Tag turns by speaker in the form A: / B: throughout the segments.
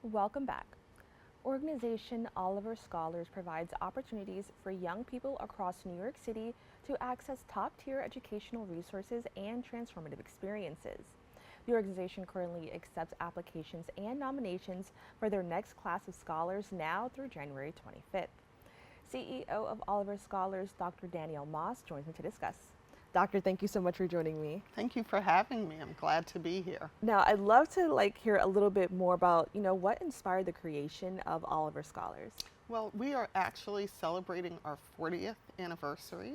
A: Welcome back. Organization Oliver Scholars provides opportunities for young people across New York City to access top tier educational resources and transformative experiences. The organization currently accepts applications and nominations for their next class of scholars now through January 25th. CEO of Oliver Scholars, Dr. Danielle Moss, joins me to discuss. Doctor, thank you so much for joining me.
B: Thank you for having me. I'm glad to be here.
A: Now, I'd love to hear a little bit more about, what inspired the creation of Oliver Scholars.
B: Well, we are actually celebrating our 40th anniversary.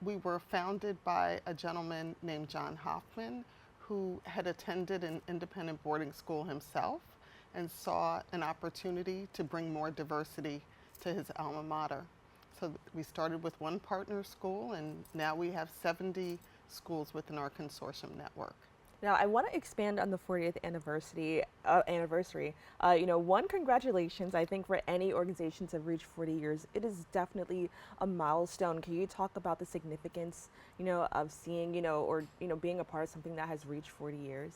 B: We were founded by a gentleman named John Hoffman who had attended an independent boarding school himself and saw an opportunity to bring more diversity to his alma mater. So we started with one partner school, and now we have 70 schools within our consortium network.
A: Now, I want to expand on the 40th anniversary. One, congratulations. I think for any organization to reach 40 years, it is definitely a milestone. Can you talk about the significance, of seeing, being a part of something that has reached 40 years?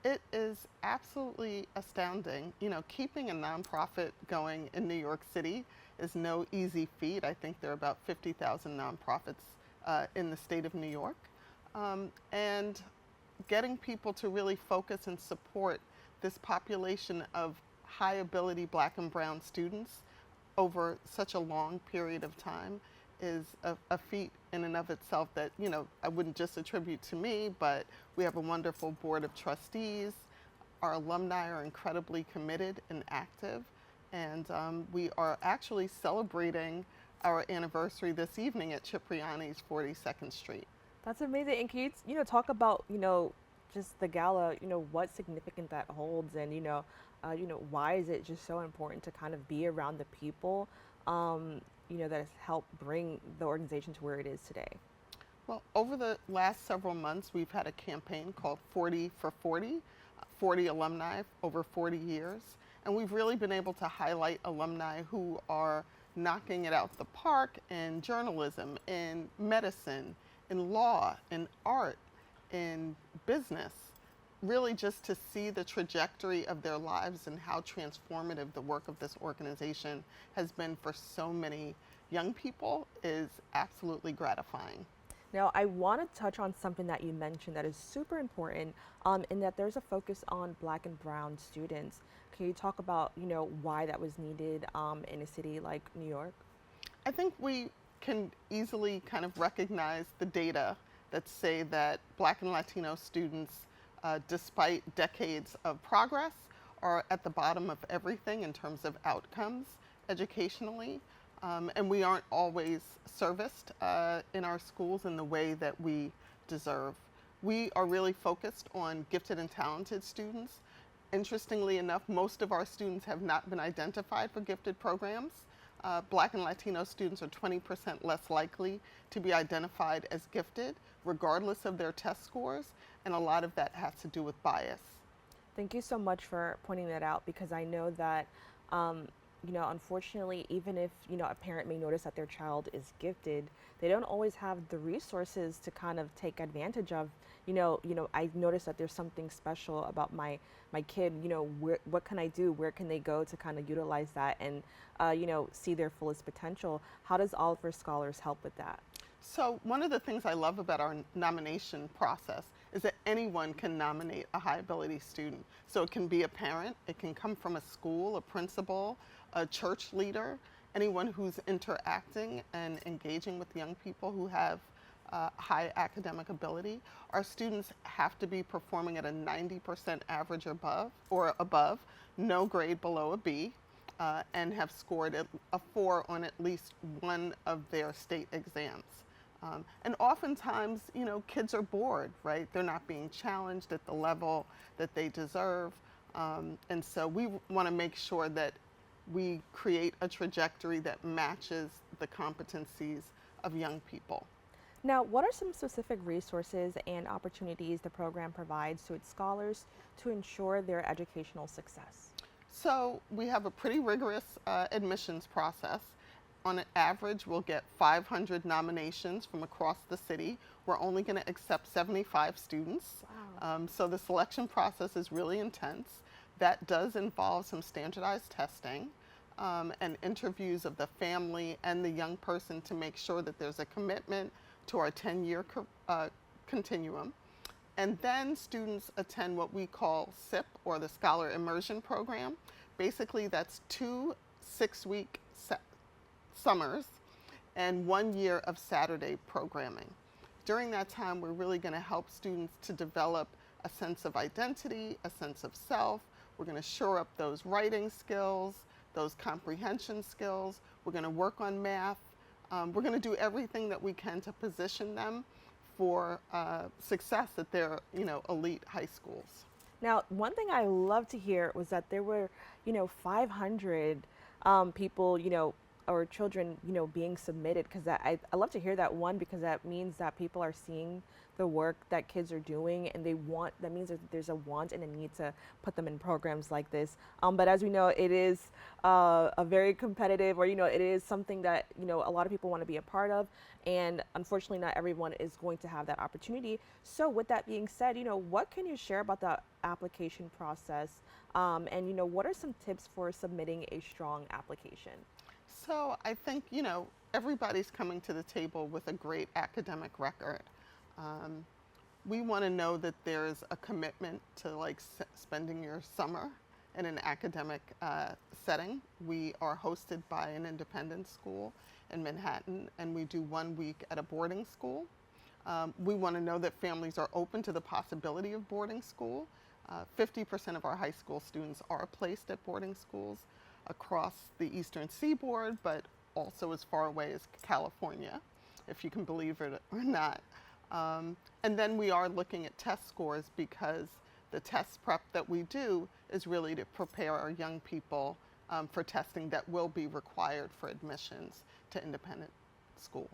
B: It is absolutely astounding. Keeping a nonprofit going in New York City is no easy feat. I think there are about 50,000 nonprofits in the state of New York. And getting people to really focus and support this population of high ability Black and brown students over such a long period of time is a feat in and of itself that, I wouldn't just attribute to me, but we have a wonderful board of trustees. Our alumni are incredibly committed and active, and we are actually celebrating our anniversary this evening at Cipriani's 42nd Street.
A: That's amazing. And can you, talk about, just the gala, what significance that holds, and why is it just so important to kind of be around the people, that has helped bring the organization to where it is today?
B: Well, over the last several months, we've had a campaign called 40 for 40, 40 alumni over 40 years. And we've really been able to highlight alumni who are knocking it out the park in journalism, in medicine, in law, in art, in business, really just to see the trajectory of their lives and how transformative the work of this organization has been for so many young people is absolutely gratifying.
A: Now, I want to touch on something that you mentioned that is super important, in that there's a focus on Black and brown students. Can you talk about, why that was needed in a city like New York?
B: I think we can easily kind of recognize the data that say that Black and Latino students, despite decades of progress, are at the bottom of everything in terms of outcomes educationally. And we aren't always serviced in our schools in the way that we deserve. We are really focused on gifted and talented students. Interestingly enough, most of our students have not been identified for gifted programs. Black and Latino students are 20% less likely to be identified as gifted, regardless of their test scores, and a lot of that has to do with bias.
A: Thank you so much for pointing that out, because I know that, unfortunately, even if, a parent may notice that their child is gifted, they don't always have the resources to kind of take advantage of, I noticed that there's something special about my kid, what can I do? Where can they go to kind of utilize that and, see their fullest potential? How does Oliver Scholars help with that?
B: So one of the things I love about our nomination process is that anyone can nominate a high ability student. So it can be a parent, it can come from a school, a principal, a church leader, anyone who's interacting and engaging with young people who have high academic ability. Our students have to be performing at a 90% average or above, no grade below a B, and have scored a 4 on at least one of their state exams. And oftentimes, kids are bored, right? They're not being challenged at the level that they deserve. And so we want to make sure that we create a trajectory that matches the competencies of young people.
A: Now, what are some specific resources and opportunities the program provides to its scholars to ensure their educational success?
B: So we have a pretty rigorous admissions process. On an average, we'll get 500 nominations from across the city. We're only going to accept 75 students.
A: Wow.
B: So the selection process is really intense. That does involve some standardized testing and interviews of the family and the young person to make sure that there's a commitment to our 10-year continuum. And then students attend what we call SIP, or the Scholar Immersion Program. Basically, that's 2 6-week summers and 1 year of Saturday programming. During that time, we're really going to help students to develop a sense of identity, a sense of self. We're going to shore up those writing skills, those comprehension skills. We're going to work on math. We're going to do everything that we can to position them for success at their, elite high schools.
A: Now, one thing I love to hear was that there were, 500 people, or children, being submitted, because I love to hear that, one, because that means that people are seeing the work that kids are doing, and that means that there's a want and a need to put them in programs like this. But as we know, it is a very competitive, or, it is something that, a lot of people want to be a part of, and unfortunately not everyone is going to have that opportunity. So with that being said, what can you share about the application process, and, what are some tips for submitting a strong application?
B: So I think, everybody's coming to the table with a great academic record. We want to know that there's a commitment to spending your summer in an academic setting. We are hosted by an independent school in Manhattan, and we do 1 week at a boarding school. We want to know that families are open to the possibility of boarding school. 50% of our high school students are placed at boarding schools across the Eastern Seaboard, but also as far away as California, if you can believe it or not. And then we are looking at test scores, because the test prep that we do is really to prepare our young people for testing that will be required for admissions to independent school.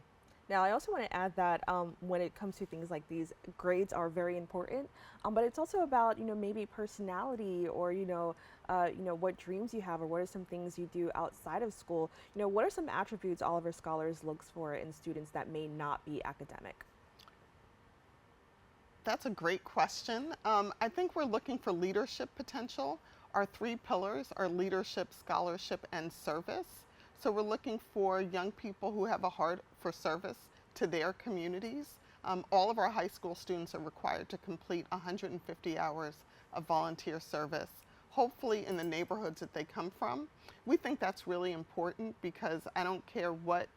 A: Now, I also want to add that when it comes to things like these, grades are very important, but it's also about, maybe personality, or, what dreams you have, or what are some things you do outside of school. What are some attributes Oliver Scholars looks for in students that may not be academic?
B: That's a great question. I think we're looking for leadership potential. Our 3 pillars are leadership, scholarship, and service. So we're looking for young people who have a heart for service to their communities. All of our high school students are required to complete 150 hours of volunteer service, hopefully in the neighborhoods that they come from. We think that's really important, because I don't care what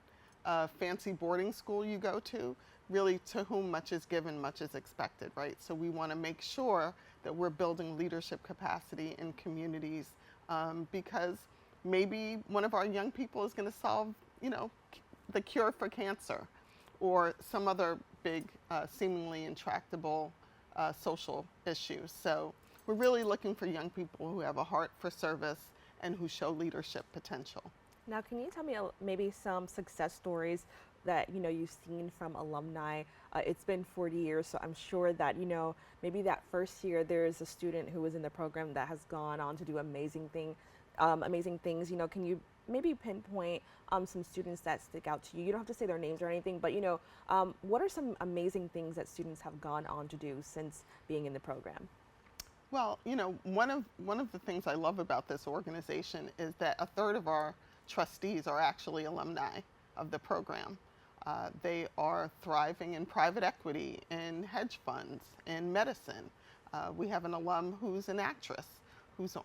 B: fancy boarding school you go to, really, to whom much is given, much is expected, right? So we want to make sure that we're building leadership capacity in communities, because maybe one of our young people is going to solve, the cure for cancer, or some other big, seemingly intractable social issue. So we're really looking for young people who have a heart for service and who show leadership potential.
A: Now, can you tell me maybe some success stories that you've seen from alumni? It's been 40 years, so I'm sure that maybe that first year there's a student who was in the program that has gone on to do amazing things. Can you maybe pinpoint some students that stick out to you? You don't have to say their names or anything, but what are some amazing things that students have gone on to do since being in the program?
B: Well, one of the things I love about this organization is that a third of our trustees are actually alumni of the program. They are thriving in private equity, in hedge funds, in medicine. We have an alum who's an actress who's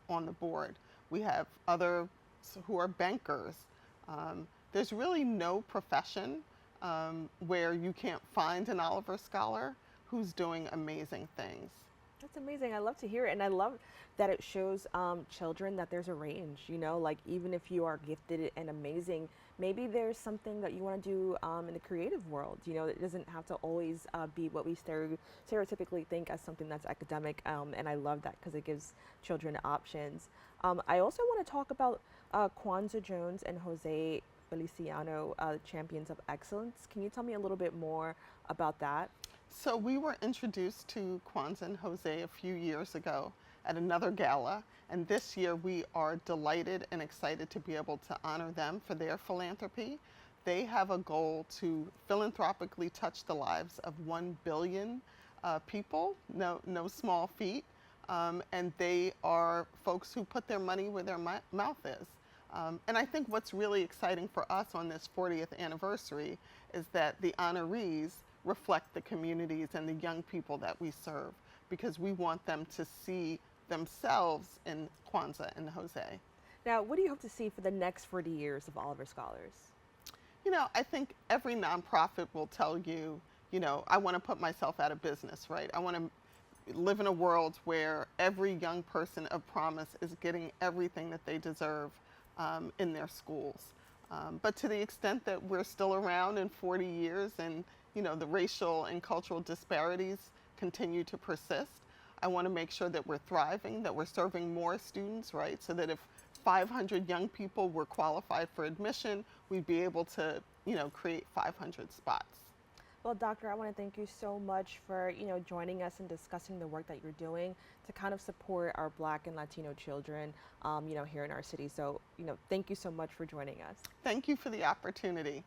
B: on the board. We have others who are bankers. There's really no profession where you can't find an Oliver Scholar who's doing amazing things.
A: That's amazing. I love to hear it. And I love that it shows children that there's a range, like even if you are gifted and amazing, maybe there's something that you want to do in the creative world. It doesn't have to always be what we stereotypically think as something that's academic. And I love that, because it gives children options. I also want to talk about Kwanzaa Jones and Jose Feliciano, Champions of Excellence. Can you tell me a little bit more about that?
B: So we were introduced to Kwanzaa and Jose a few years ago at another gala, and this year we are delighted and excited to be able to honor them for their philanthropy. They have a goal to philanthropically touch the lives of 1 billion people, no small feat. and they are folks who put their money where their mouth is. And I think what's really exciting for us on this 40th anniversary is that the honorees reflect the communities and the young people that we serve, because we want them to see themselves in Kwanzaa and Jose.
A: Now, what do you hope to see for the next 40 years of Oliver Scholars?
B: You know, I think every nonprofit will tell you, you know, I want to put myself out of business, right? I want to live in a world where every young person of promise is getting everything that they deserve in their schools. But to the extent that we're still around in 40 years and, you know, the racial and cultural disparities continue to persist, I want to make sure that we're thriving, that we're serving more students, right? So that if 500 young people were qualified for admission, we'd be able to, you know, create 500 spots.
A: Well, Doctor, I want to thank you so much for, joining us and discussing the work that you're doing to kind of support our Black and Latino children, here in our city. So, thank you so much for joining us.
B: Thank you for the opportunity.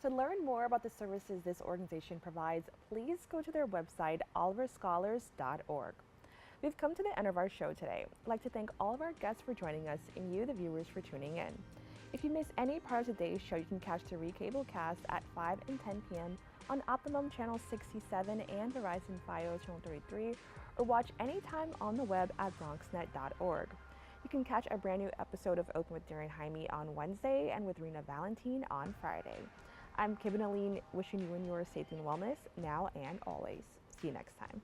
A: To learn more about the services this organization provides, please go to their website, oliverscholars.org. We've come to the end of our show today. I'd like to thank all of our guests for joining us and you, the viewers, for tuning in. If you miss any part of today's show, you can catch the recable cast at 5 and 10 p.m. on Optimum Channel 67 and Verizon Fios Channel 33, or watch anytime on the web at BronxNet.org. You can catch a brand new episode of Open with Darren Jaime on Wednesday and with Rena Valentine on Friday. I'm Kibin Alleyne, wishing you and yours safety and wellness now and always. See you next time.